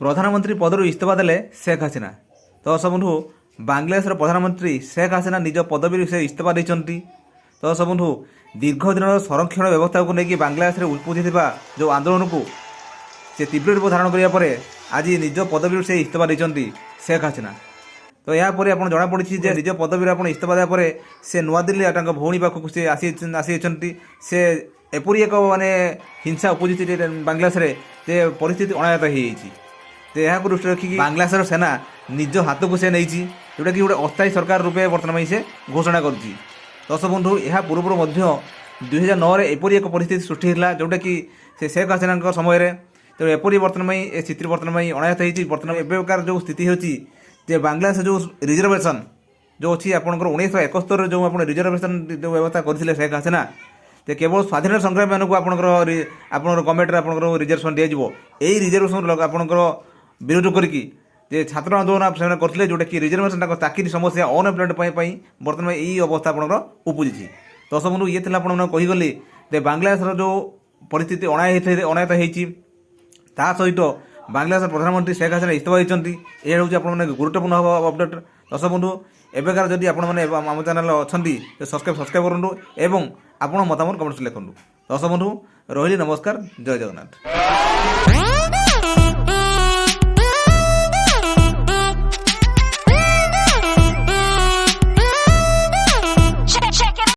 ପ୍ରଧାନମନ୍ତ୍ରୀ ପଦରୁ ଇସ୍ତଫା ଦେଲେ ଶେଖ୍ ହାସିନା। ତ ସବୁଠୁ ବାଂଲାଦେଶର ପ୍ରଧାନମନ୍ତ୍ରୀ ଶେଖ୍ ହାସିନା ନିଜ ପଦବୀରୁ ସେ ଇସ୍ତଫା ଦେଇଛନ୍ତି। ତ ସବୁଠୁ ଦୀର୍ଘ ଦିନର ସଂରକ୍ଷଣ ବ୍ୟବସ୍ଥାକୁ ନେଇକି ବାଂଲାଦେଶରେ ଉପୁଜିଥିବା ଯେଉଁ ଆନ୍ଦୋଳନକୁ ସେ ତୀବ୍ର ରୂପ ଧାରଣ କରିବା ପରେ ଆଜି ନିଜ ପଦବୀରୁ ସେ ଇସ୍ତଫା ଦେଇଛନ୍ତି ଶେଖ୍ ହାସିନା। ତ ଏହାପରେ ଆପଣ ଜଣାପଡ଼ିଛି ଯେ ନିଜ ପଦବୀରୁ ଆପଣ ଇସ୍ତଫା ଦେବା ପରେ ସେ ନୂଆଦିଲ୍ଲୀ ତାଙ୍କ ଭଉଣୀ ପାଖକୁ ସେ ଆସିଯାଇଛନ୍ତି। ସେ ଏପରି ଏକ ହିଂସା ଉପୁଜିଛି ବାଂଲାଦେଶରେ ଯେ ପରିସ୍ଥିତି ଅଣାୟତ୍ତ ହୋଇଯାଇଛି। ତ ଏହାକୁ ଦୃଷ୍ଟିରେ ରଖିକି ବାଂଲାଦେଶର ସେନା ନିଜ ହାତକୁ ସେ ନେଇଛି, ଯେଉଁଟାକି ଗୋଟେ ଅସ୍ଥାୟୀ ସରକାର ରୂପେ ବର୍ତ୍ତମାନ ପାଇଁ ସେ ଘୋଷଣା କରୁଛି। ଦର୍ଶକ ବନ୍ଧୁ, ଏହା ପୂର୍ବରୁ ମଧ୍ୟ 2009ରେ ଏପରି ଏକ ପରିସ୍ଥିତି ସୃଷ୍ଟି ହୋଇଥିଲା, ଯେଉଁଟାକି ସେ ଶେଖ୍ ହାସିନାଙ୍କ ସମୟରେ। ତେଣୁ ଏପରି ବର୍ତ୍ତମାନ ପାଇଁ ଏ ସ୍ଥିତି ବର୍ତ୍ତମାନ ପାଇଁ ଅଣାୟତ୍ତ ହୋଇଛି। ବର୍ତ୍ତମାନ ଏବେକାର ଯେଉଁ ସ୍ଥିତି ହେଉଛି ଯେ ବାଂଲାଦେଶ ଯେଉଁ ରିଜର୍ଭେସନ୍ ଯେଉଁ ଅଛି ଆପଣଙ୍କର 1971ରେ ଯେଉଁ ଆପଣ ରିଜର୍ଭେସନ୍ ଯେଉଁ ବ୍ୟବସ୍ଥା କରିଥିଲେ ଶେଖ୍ ହାସିନା, ଯେ କେବଳ ସ୍ୱାଧୀନତା ସଂଗ୍ରାମୀମାନଙ୍କୁ ଆପଣଙ୍କର ଗଭର୍ଣ୍ଣମେଣ୍ଟରେ ଆପଣଙ୍କର ରିଜର୍ଭେସନ୍ ଦିଆଯିବ। ଏହି ରିଜର୍ଭେସନ୍ ଆପଣଙ୍କର ବିରୋଧ କରିକି ଯେ ଛାତ୍ର ଆନ୍ଦୋଳନ ସେମାନେ କରିଥିଲେ, ଯେଉଁଟାକି ରିଜର୍ଭେସନ୍ ତାଙ୍କ ଚାକିରି ସମସ୍ୟା ଅନଏମ୍ପ୍ଲୟମେଣ୍ଟ ପାଇଁ ବର୍ତ୍ତମାନ ଏହି ଅବସ୍ଥା ଆପଣଙ୍କର ଉପୁଜିଛି। ଦର୍ଶକ ବନ୍ଧୁ, ଇଏ ଥିଲା ଆପଣମାନେ କହିଗଲି ଯେ ବାଂଲାଦେଶର ଯେଉଁ ପରିସ୍ଥିତି ଅଣାୟତ୍ତ ହୋଇଛି, ତା ସହିତ ବାଂଲାଦେଶର ପ୍ରଧାନମନ୍ତ୍ରୀ ଶେଖ୍ ହାସିନା ଇସ୍ତଫା ଦେଇଛନ୍ତି। ଏହା ହେଉଛି ଆପଣମାନେ ଗୁରୁତ୍ୱପୂର୍ଣ୍ଣ ହେବ ଅପଡେଟ୍। ଦର୍ଶକ ବନ୍ଧୁ, ଏବେକାର ଯଦି ଆପଣମାନେ ଆମ ଚ୍ୟାନେଲ୍ ଅଛନ୍ତି ସବସ୍କ୍ରାଇବ୍ କରନ୍ତୁ ଏବଂ ଆପଣ ମତାମତ କମେଣ୍ଟରେ ଲେଖନ୍ତୁ। ଦର୍ଶକ ବନ୍ଧୁ, ରହିଲି, ନମସ୍କାର, ଜୟ ଜଗନ୍ନାଥ।